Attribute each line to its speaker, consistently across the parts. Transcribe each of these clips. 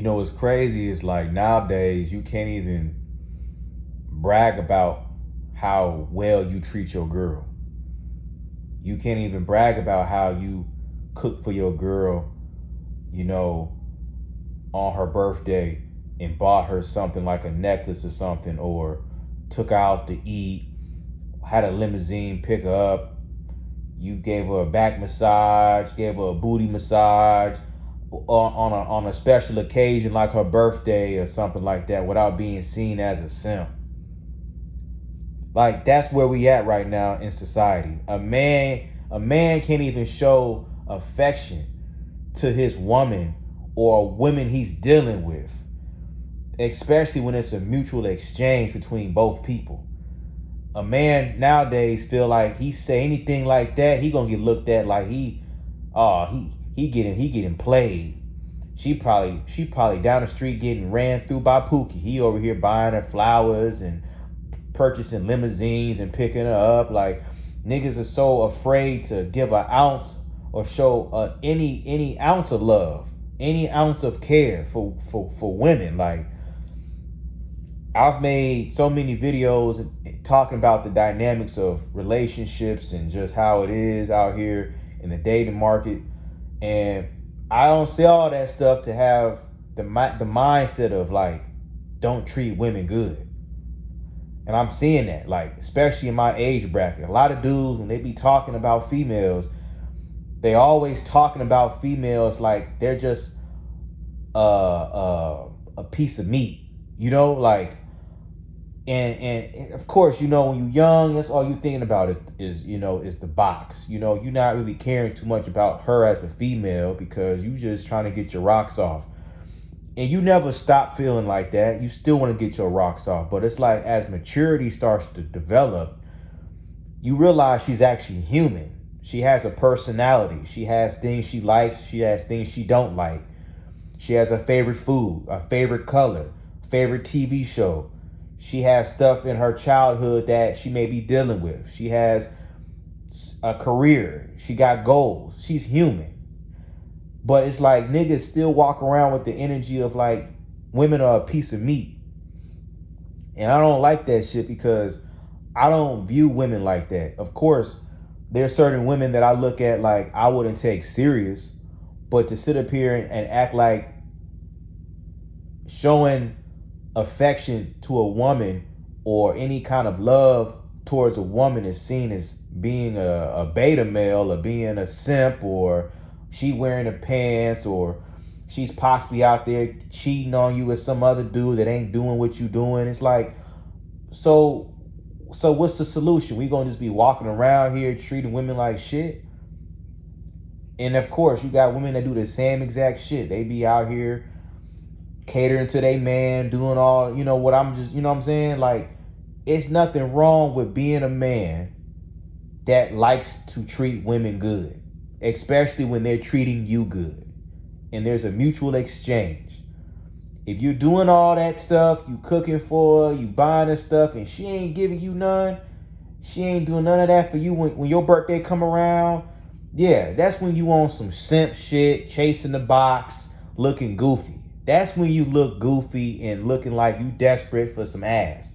Speaker 1: What's crazy is like nowadays you can't even brag about how well you treat your girl. You can't even brag about how you cook for your girl, you know, on her birthday and bought her something like a necklace or something, or took her out to eat, had a limousine pick her up. You gave her a back massage, gave her a booty massage on a special occasion like her birthday or something like that, without being seen as a simp. Like, that's where we at right now in society. A man can't even show affection to his woman or women he's dealing with, especially when it's a mutual exchange between both people. A man nowadays feel like he say anything like that, he gonna get looked at like he getting played. She probably down the street getting ran through by Pookie. He over here buying her flowers and purchasing limousines and picking her up. Like, niggas are so afraid to give an ounce or show any ounce of love, any ounce of care for women. Like, I've made so many videos talking about the dynamics of relationships and just how it is out here in the dating market. And I don't say all that stuff to have the mindset of like, don't treat women good. And I'm seeing that, like, especially in my age bracket. A lot of dudes, when they be talking about females, they always talking about females like they're just a piece of meat, like. And of course, when you're young, that's all you thinking about is the box. You're not really caring too much about her as a female because you just trying to get your rocks off. And you never stop feeling like that. You still want to get your rocks off. But it's like, as maturity starts to develop, you realize she's actually human. She has a personality. She has things she likes. She has things she don't like. She has a favorite food, a favorite color, favorite TV show. She has stuff in her childhood that she may be dealing with. She has a career. She got goals. She's human. But it's like, niggas still walk around with the energy of like women are a piece of meat. And I don't like that shit because I don't view women like that. Of course, there's certain women that I look at like I wouldn't take serious. But to sit up here and act like showing affection to a woman or any kind of love towards a woman is seen as being a beta male, or being a simp, or she wearing the pants, or she's possibly out there cheating on you with some other dude that ain't doing what you doing. It's like, so what's the solution? We gonna just be walking around here treating women like shit? And of course, you got women that do the same exact shit. They be out here catering to their man, doing all, what I'm just, what I'm saying? Like, it's nothing wrong with being a man that likes to treat women good, especially when they're treating you good. And there's a mutual exchange. If you're doing all that stuff, you cooking for her, you buying her stuff, and she ain't giving you none, she ain't doing none of that for you when your birthday come around, yeah, that's when you on some simp shit, chasing the box, looking goofy. That's when you look goofy and looking like you desperate for some ass.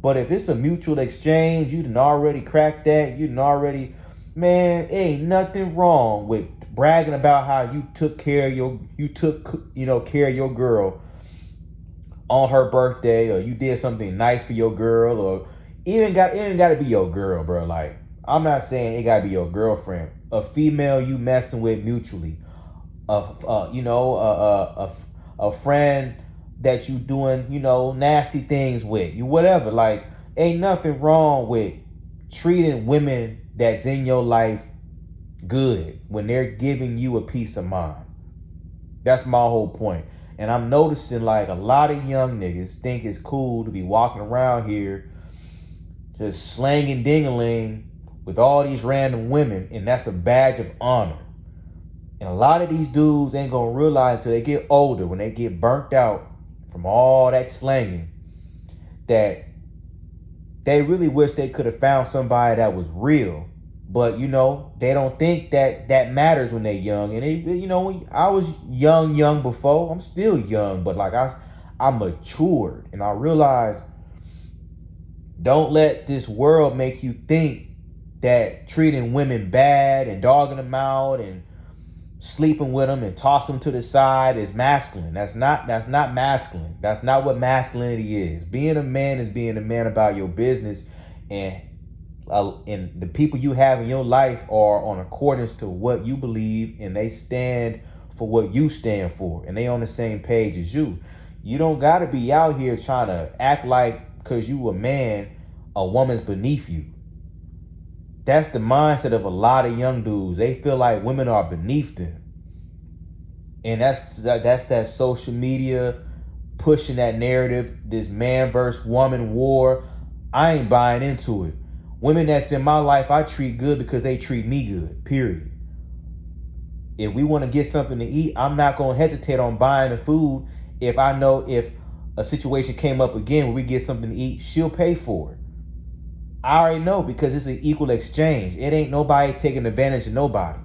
Speaker 1: But if it's a mutual exchange, you done already cracked that. You done already, man, ain't nothing wrong with bragging about how you took care of care of your girl on her birthday, or you did something nice for your girl, or even got to be your girl, bro. Like, I'm not saying it got to be your girlfriend, a female you messing with mutually, a friend that you doing, nasty things with, you whatever. Like, ain't nothing wrong with treating women that's in your life good when they're giving you a peace of mind. That's my whole point. And I'm noticing like a lot of young niggas think it's cool to be walking around here just slanging ding-a-ling with all these random women, and that's a badge of honor. And a lot of these dudes ain't gonna realize until they get older, when they get burnt out from all that slanging, that they really wish they could have found somebody that was real, But they don't think that that matters when they're young. And when I was young before. I'm still young, but like I matured and I realized, don't let this world make you think that treating women bad and dogging them out and sleeping with them and tossing them to the side is masculine. That's not masculine. That's not what masculinity is. Being a man is being a man about your business, and the people you have in your life are on accordance to what you believe, and they stand for what you stand for, and they on the same page as you. You don't got to be out here trying to act like because you a man, a woman's beneath you. That's the mindset of a lot of young dudes. They feel like women are beneath them. And that's that social media pushing that narrative, this man versus woman war. I ain't buying into it. Women that's in my life, I treat good because they treat me good, period. If we want to get something to eat, I'm not going to hesitate on buying the food if I know if a situation came up again where we get something to eat, she'll pay for it. I already know because it's an equal exchange. It ain't nobody taking advantage of nobody.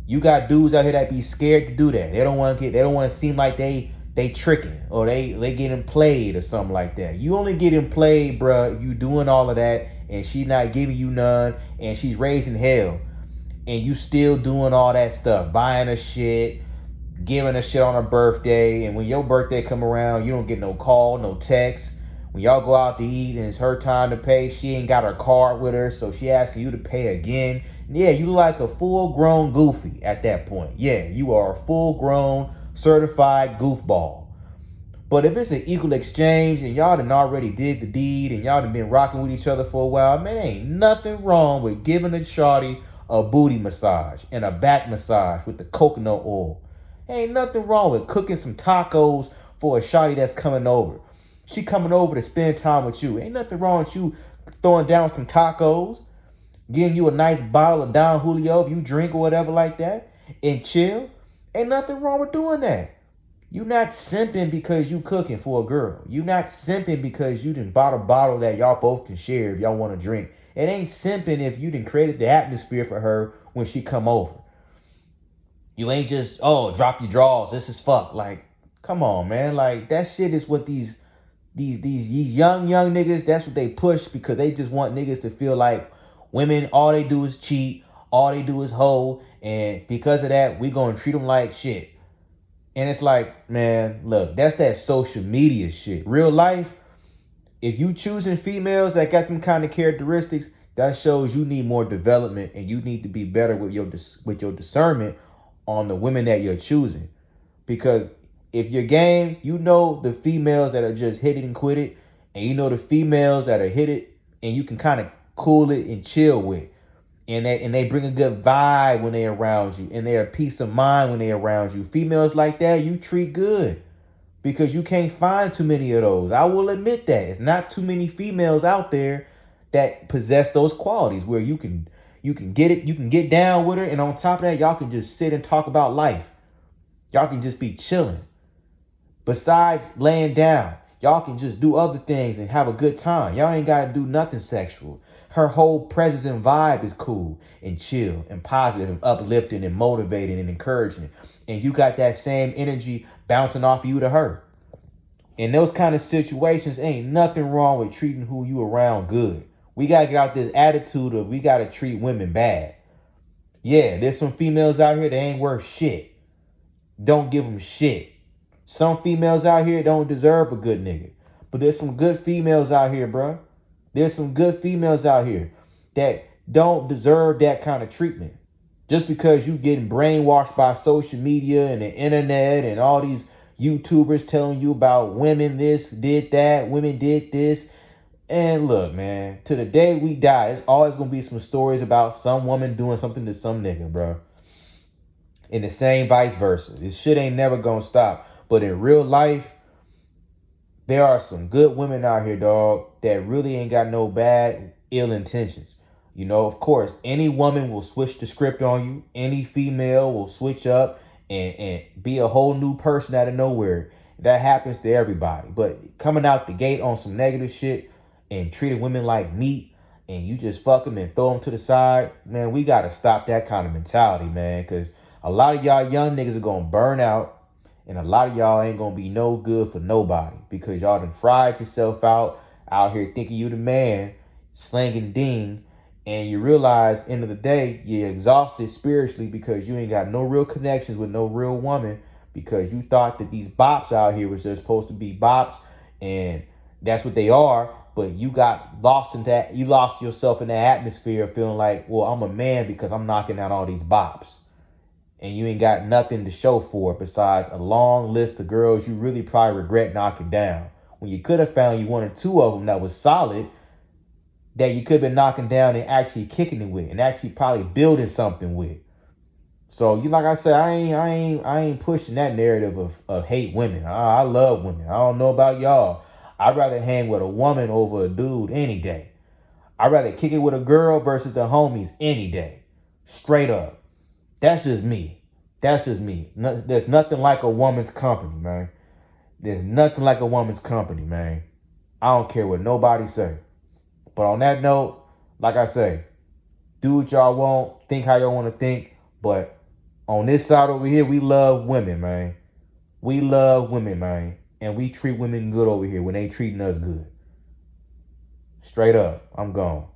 Speaker 1: You got dudes out here that be scared to do that. They don't want to seem like they tricking or they getting played or something like that. You only getting played, bruh. You doing all of that and she's not giving you none and she's raising hell. And you still doing all that stuff, buying her shit, giving her shit on her birthday. And when your birthday come around, you don't get no call, no text. When y'all go out to eat and it's her time to pay, she ain't got her card with her, so she asking you to pay again. Yeah, you like a full-grown goofy at that point. Yeah, you are a full-grown, certified goofball. But if it's an equal exchange and y'all done already did the deed and y'all done been rocking with each other for a while, man, ain't nothing wrong with giving a shawty a booty massage and a back massage with the coconut oil. Ain't nothing wrong with cooking some tacos for a shawty that's coming over. She coming over to spend time with you. Ain't nothing wrong with you throwing down some tacos, getting you a nice bottle of Don Julio if you drink or whatever like that, and chill. Ain't nothing wrong with doing that. You not simping because you cooking for a girl. You not simping because you done bought a bottle that y'all both can share if y'all want to drink. It ain't simping if you done created the atmosphere for her when she come over. You ain't just, drop your drawers. This is fuck. Like, come on, man. Like, that shit is what these young niggas, that's what they push because they just want niggas to feel like women, all they do is cheat, all they do is hoe, and because of that, we gonna treat them like shit. And it's like, man, look, that's that social media shit. Real life, if you choosing females that got them kind of characteristics, that shows you need more development and you need to be better with your discernment on the women that you're choosing. Because if you're game, you know the females that are just hit it and quit it, and you know the females that are hit it and you can kind of cool it and chill with. And they bring a good vibe when they're around you, and they're a peace of mind when they're around you. Females like that, you treat good because you can't find too many of those. I will admit that. It's not too many females out there that possess those qualities where you can get it, you can get down with her, and on top of that, y'all can just sit and talk about life. Y'all can just be chilling. Besides laying down, y'all can just do other things and have a good time. Y'all ain't got to do nothing sexual. Her whole presence and vibe is cool and chill and positive and uplifting and motivating and encouraging. And you got that same energy bouncing off you to her. In those kind of situations, ain't nothing wrong with treating who you around good. We got to get out this attitude of we got to treat women bad. Yeah, there's some females out here that ain't worth shit. Don't give them shit. Some females out here don't deserve a good nigga. But there's some good females out here, bro. There's some good females out here that don't deserve that kind of treatment. Just because you getting brainwashed by social media and the internet and all these YouTubers telling you about women this, did that, women did this. And look, man, to the day we die, it's always going to be some stories about some woman doing something to some nigga, bro. And the same vice versa. This shit ain't never going to stop. But in real life, there are some good women out here, dog, that really ain't got no bad, ill intentions. You know, of course, any woman will switch the script on you. Any female will switch up and be a whole new person out of nowhere. That happens to everybody. But coming out the gate on some negative shit and treating women like meat and you just fuck them and throw them to the side, man, we got to stop that kind of mentality, man, because a lot of y'all young niggas are going to burn out, and a lot of y'all ain't going to be no good for nobody because y'all done fried yourself out here thinking you the man, slanging ding, and you realize, end of the day, you're exhausted spiritually because you ain't got no real connections with no real woman because you thought that these bops out here was just supposed to be bops, and that's what they are. But you got lost in that. You lost yourself in that atmosphere of feeling like, well, I'm a man because I'm knocking out all these bops. And you ain't got nothing to show for it besides a long list of girls you really probably regret knocking down. When you could have found you one or two of them that was solid, that you could have been knocking down and actually kicking it with, and actually probably building something with. So you like I said, I ain't pushing that narrative of hate women. I love women. I don't know about y'all. I'd rather hang with a woman over a dude any day. I'd rather kick it with a girl versus the homies any day. Straight up. That's just me. That's just me. No, there's nothing like a woman's company, man. There's nothing like a woman's company, man. I don't care what nobody say. But on that note, like I say, do what y'all want, think how y'all want to think. But on this side over here, we love women, man. We love women, man. And we treat women good over here when they treating us good. Straight up, I'm gone.